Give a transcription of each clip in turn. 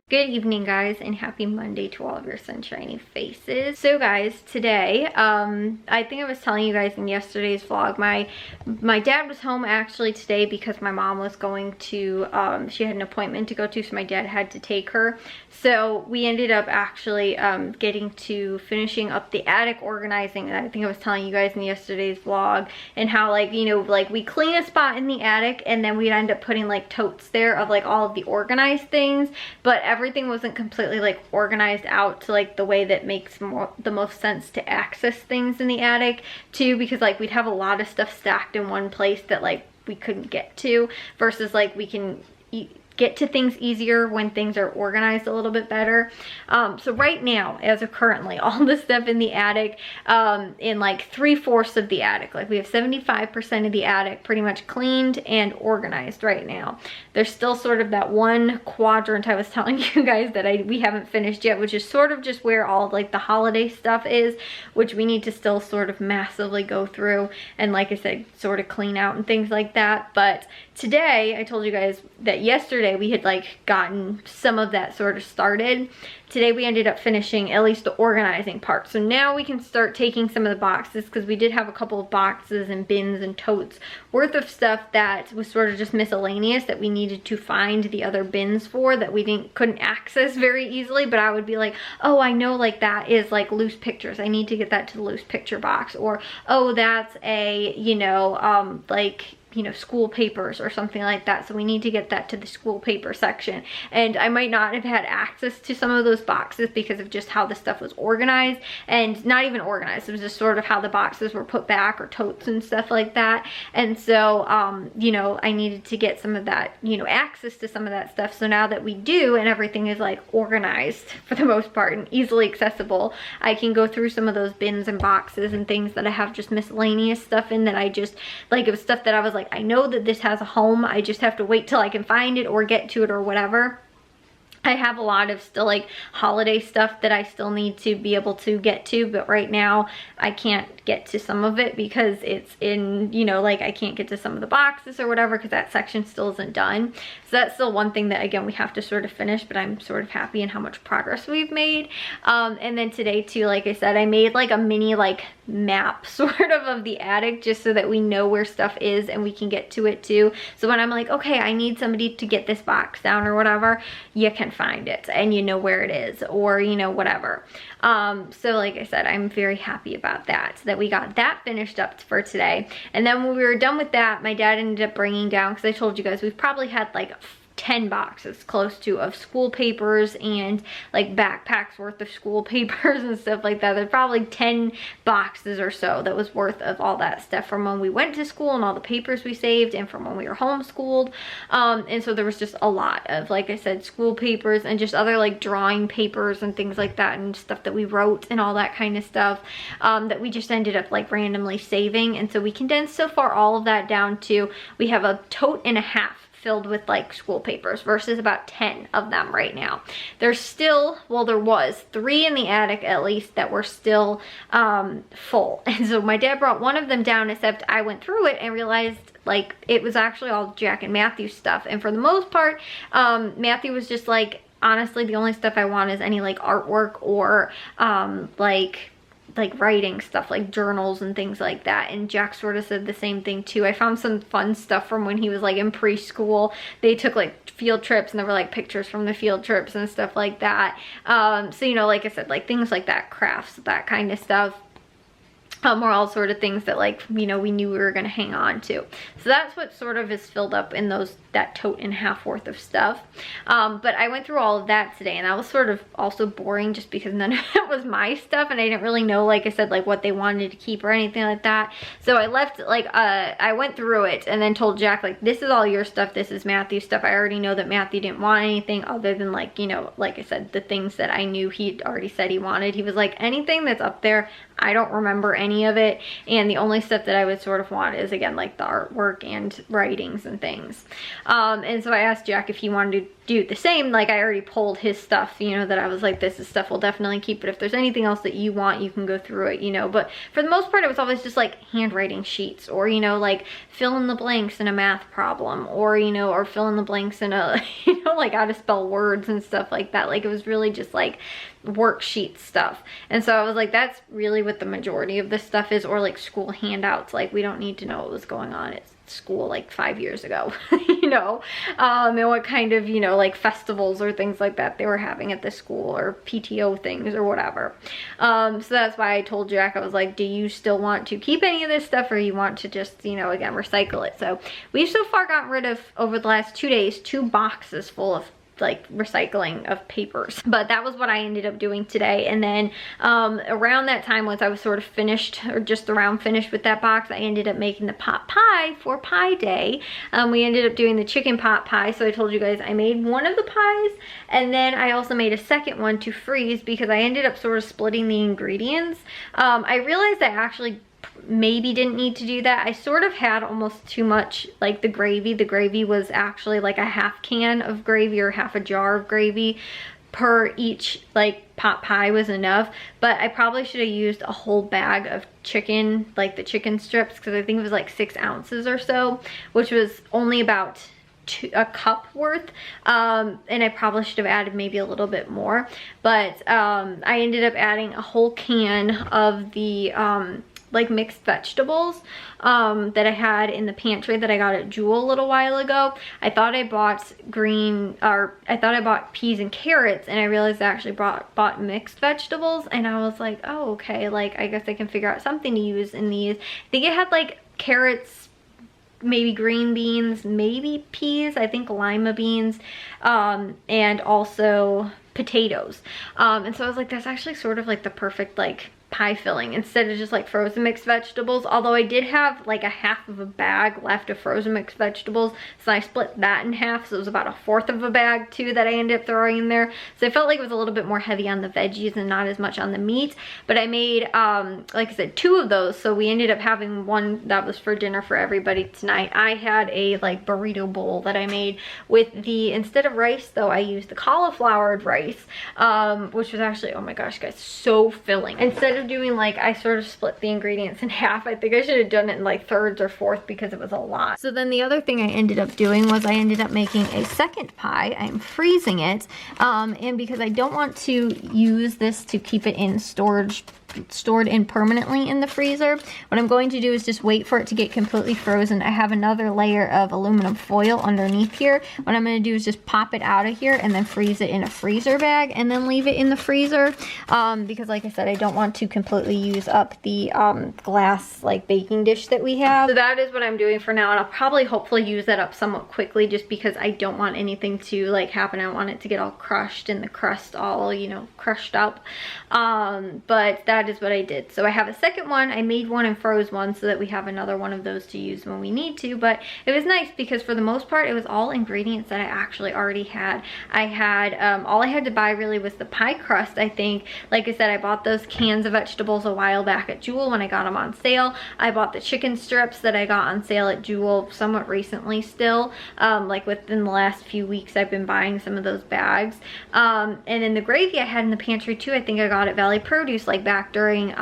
Good evening, guys, and happy Monday to all of your sunshiny faces. So guys, today, I think I was telling you guys in yesterday's vlog, my dad was home actually today because my mom was going to, she had an appointment to go to, so my dad had to take her. So we ended up actually getting to finishing up the attic organizing. And I think I was telling you guys in yesterday's vlog, and how, like, you know, like we clean a spot in the attic and then we'd end up putting like totes there of like all of the organized things, but everything wasn't completely like organized out to like the way that makes the most sense to access things in the attic too, because like we'd have a lot of stuff stacked in one place that like we couldn't get to, versus like we can get to things easier when things are organized a little bit better. So right now, as of currently, all the stuff in the attic, in like 3/4 of the attic, like we have 75% of the attic pretty much cleaned and organized right now. There's still sort of that one quadrant I was telling you guys that we haven't finished yet, which is sort of just where all of like the holiday stuff is, which we need to still sort of massively go through and, like I said, sort of clean out and things like that. But today, I told you guys that yesterday we had like gotten some of that sort of started. Today we ended up finishing at least the organizing part. So now we can start taking some of the boxes, because we did have a couple of boxes and bins and totes worth of stuff that was sort of just miscellaneous that we needed to find the other bins for, that we couldn't access very easily. But I would be like, oh, I know like that is like loose pictures, I need to get that to the loose picture box. Or, oh, that's a, you know, like, you know, school papers or something like that, so we need to get that to the school paper section. And I might not have had access to some of those boxes because of just how the stuff was organized, and not even organized, it was just sort of how the boxes were put back, or totes and stuff like that. And so you know, I needed to get some of that, you know, access to some of that stuff. So now that we do, and everything is like organized for the most part and easily accessible, I can go through some of those bins and boxes and things that I have just miscellaneous stuff in, that I just like, it was stuff that I was like, I know that this has a home, I just have to wait till I can find it or get to it or whatever. I have a lot of still like holiday stuff that I still need to be able to get to, but right now I can't get to some of it because it's in, you know, like I can't get to some of the boxes or whatever because that section still isn't done. So that's still one thing that, again, we have to sort of finish, but I'm sort of happy in how much progress we've made. And then today too, like I said, I made like a mini like map sort of the attic, just so that we know where stuff is and we can get to it too. So when I'm like, okay, I need somebody to get this box down or whatever, you can find it and you know where it is, or, you know, whatever. So like I said, I'm very happy about that, so that we got that finished up for today. And then when we were done with that, my dad ended up bringing down, because I told you guys we've probably had like 10 boxes close to of school papers and like backpacks worth of school papers and stuff like that. There's probably 10 boxes or so that was worth of all that stuff from when we went to school and all the papers we saved, and from when we were homeschooled. And so there was just a lot of, like I said, school papers and just other like drawing papers and things like that, and stuff that we wrote and all that kind of stuff, that we just ended up like randomly saving. And so we condensed so far all of that down to, we have a tote and a half filled with like school papers, versus about 10 of them right now. There's still, well, there was 3 in the attic at least that were still full. And so my dad brought one of them down, except I went through it and realized like it was actually all Jack and Matthew's stuff. And for the most part, Matthew was just like, honestly, the only stuff I want is any like artwork or like writing stuff, like journals and things like that. And Jack sort of said the same thing too. I found some fun stuff from when he was like in preschool. They took like field trips, and there were like pictures from the field trips and stuff like that. So, you know, like I said, like things like that, crafts, that kind of stuff. Or all sort of things that, like, you know, we knew we were going to hang on to. So that's what sort of is filled up in that tote and half worth of stuff. But I went through all of that today, and that was sort of also boring just because none of it was my stuff, and I didn't really know, like I said, like what they wanted to keep or anything like that. So I left, like, I went through it and then told Jack, like, this is all your stuff, this is Matthew's stuff. I already know that Matthew didn't want anything other than, like, you know, like I said, the things that I knew he'd already said he wanted. He was like, anything that's up there, I don't remember any of it, and the only stuff that I would sort of want is, again, like the artwork and writings and things. And so I asked Jack if he wanted to do the same. Like, I already pulled his stuff, you know, that I was like, this is stuff we'll definitely keep, but if there's anything else that you want, you can go through it, you know. But for the most part, it was always just like handwriting sheets, or, you know, like fill in the blanks in a math problem, or, you know, or fill in the blanks in a, you know, like how to spell words and stuff like that. Like it was really just like worksheet stuff. And so I was like, that's really what the majority of this stuff is, or like school handouts. Like we don't need to know what was going on at school like 5 years ago, you know, and what kind of, you know, like festivals or things like that they were having at the school, or PTO things or whatever. So that's why I told Jack, I was like, do you still want to keep any of this stuff, or you want to just, you know, again, recycle it? So we've so far gotten rid of, over the last 2 days, 2 boxes full of like recycling of papers. But that was what I ended up doing today. And then around that time, once I was sort of finished, or just around finished with that box, I ended up making the pot pie for Pie Day. We ended up doing the chicken pot pie. So I told you guys I made one of the pies, and then I also made a second one to freeze, because I ended up sort of splitting the ingredients. I realized I actually maybe didn't need to do that. I sort of had almost too much, like the gravy was actually like a half can of gravy, or half a jar of gravy per each, like pot pie was enough. But I probably should have used a whole bag of chicken, like the chicken strips, because I think it was like 6 ounces or so, which was only about a cup worth. And I probably should have added maybe a little bit more, but I ended up adding a whole can of the like mixed vegetables that I had in the pantry that I got at Jewel a little while ago. I thought I bought I thought I bought peas and carrots, and I realized I actually bought mixed vegetables, and I was like, oh, okay, like I guess I can figure out something to use in these. I think it had like carrots, maybe green beans, maybe peas, I think lima beans, and also potatoes. And so I was like, that's actually sort of like the perfect like pie filling, instead of just like frozen mixed vegetables. Although I did have like a half of a bag left of frozen mixed vegetables, so I split that in half, so it was about a 1/4 of a bag too that I ended up throwing in there. So I felt like it was a little bit more heavy on the veggies and not as much on the meat. But I made like I said, 2 of those, so we ended up having one that was for dinner for everybody tonight. I had a like burrito bowl that I made with the, instead of rice though, I used the cauliflowered rice, which was actually, oh my gosh guys, so filling. Instead of doing like, I sort of split the ingredients in half. I think I should have done it in like 1/3 or 4th, because it was a lot. So then the other thing I ended up doing was I ended up making a second pie. I'm freezing it, and because I don't want to use this to keep it in stored in permanently in the freezer, what I'm going to do is just wait for it to get completely frozen. I have another layer of aluminum foil underneath here. What I'm going to do is just pop it out of here and then freeze it in a freezer bag, and then leave it in the freezer, because like I said, I don't want to completely use up the glass like baking dish that we have. So that is what I'm doing for now, and I'll probably hopefully use that up somewhat quickly, just because I don't want anything to like happen. I don't want it to get all crushed and the crust all, you know, crushed up. But that is what I did. So I have a second one. I made one and froze one so that we have another one of those to use when we need to. But it was nice because for the most part, it was all ingredients that I actually already had. I had, all I had to buy really was the pie crust, I think. Like I said, I bought those cans of vegetables a while back at Jewel when I got them on sale. I bought the chicken strips that I got on sale at Jewel somewhat recently still. Like within the last few weeks, I've been buying some of those bags. And then the gravy I had in the pantry too, I think I got at Valley Produce like back during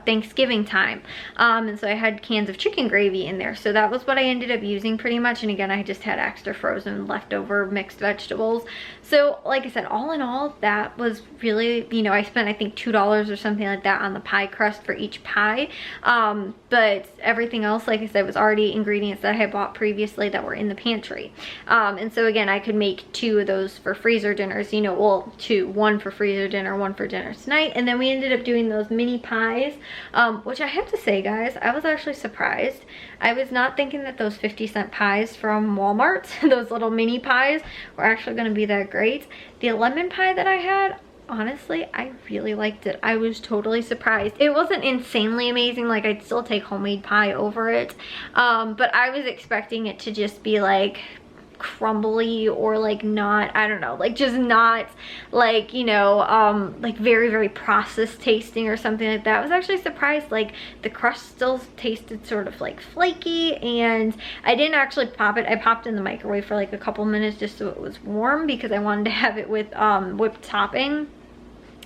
Thanksgiving time. And so I had cans of chicken gravy in there. So that was what I ended up using pretty much. And again, I just had extra frozen leftover mixed vegetables. So like I said, all in all, that was really, you know, I spent I think $2 or something like that on the pie crust for each pie. But everything else, like I said, was already ingredients that I had bought previously that were in the pantry. And so again, I could make 2 of those for freezer dinners, you know, well, 2, 1 for freezer dinner, 1 for dinner tonight. And then we ended up doing those mini pies, which I have to say, guys, I was actually surprised. I was not thinking that those 50-cent pies from Walmart, those little mini pies, were actually going to be that great. The lemon pie that I had, honestly, I really liked it. I was totally surprised. It wasn't insanely amazing, like I'd still take homemade pie over it, but I was expecting it to just be like crumbly or like not, I don't know, like just not like, you know, like very, very processed tasting or something like that. I was actually surprised, like the crust still tasted sort of like flaky, and I didn't actually pop it. I popped in the microwave for like a couple minutes just so it was warm because I wanted to have it with whipped topping.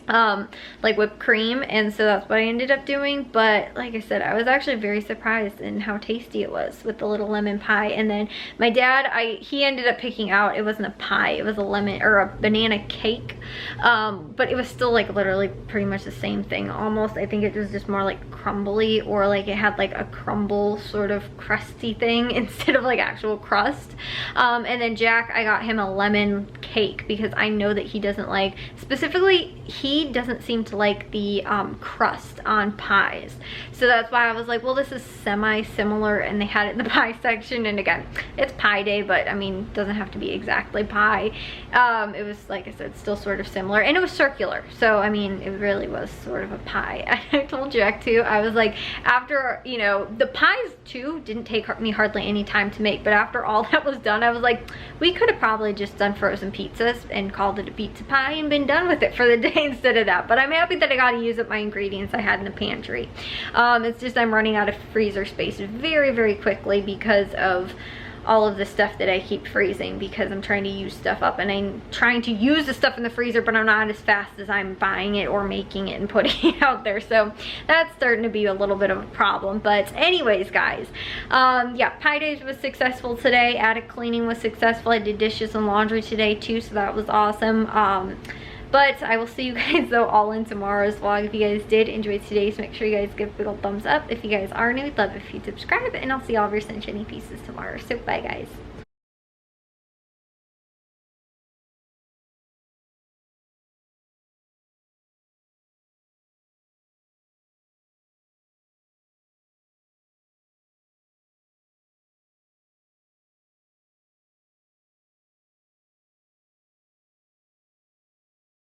like whipped cream, and so that's what I ended up doing. But like I said, I was actually very surprised in how tasty it was with the little lemon pie. And then my dad, he ended up picking out, it wasn't a pie, it was a lemon or a banana cake, but it was still like literally pretty much the same thing almost. I think it was just more like crumbly, or like it had like a crumble sort of crusty thing instead of like actual crust. And then Jack, I got him a lemon cake because I know that he doesn't like, specifically he doesn't seem to like the crust on pies. So that's why I was like, well, this is semi-similar, and they had it in the pie section. And again, it's pie day, but I mean, it doesn't have to be exactly pie. It was, like I said, still sort of similar, and it was circular. So I mean, it really was sort of a pie. I told Jack too, I was like, after, you know, the pies too didn't take me hardly any time to make, but after all that was done, I was like, we could have probably just done frozen pizzas and called it a pizza pie and been done with it for the day instead of that. But I'm happy that I got to use up my ingredients I had in the pantry. It's just I'm running out of freezer space very, very quickly because of all of the stuff that I keep freezing, because I'm trying to use stuff up, and I'm trying to use the stuff in the freezer, but I'm not as fast as I'm buying it or making it and putting it out there. So that's starting to be a little bit of a problem. But anyways, guys, yeah, pie days was successful today. Attic cleaning was successful. I did dishes and laundry today too, so that was awesome. But I will see you guys though all in tomorrow's vlog. If you guys did enjoy today's, make sure you guys give a big old thumbs up. If you guys are new, I'd love if you subscribe, and I'll see all of your sunshiny pieces tomorrow. So bye guys.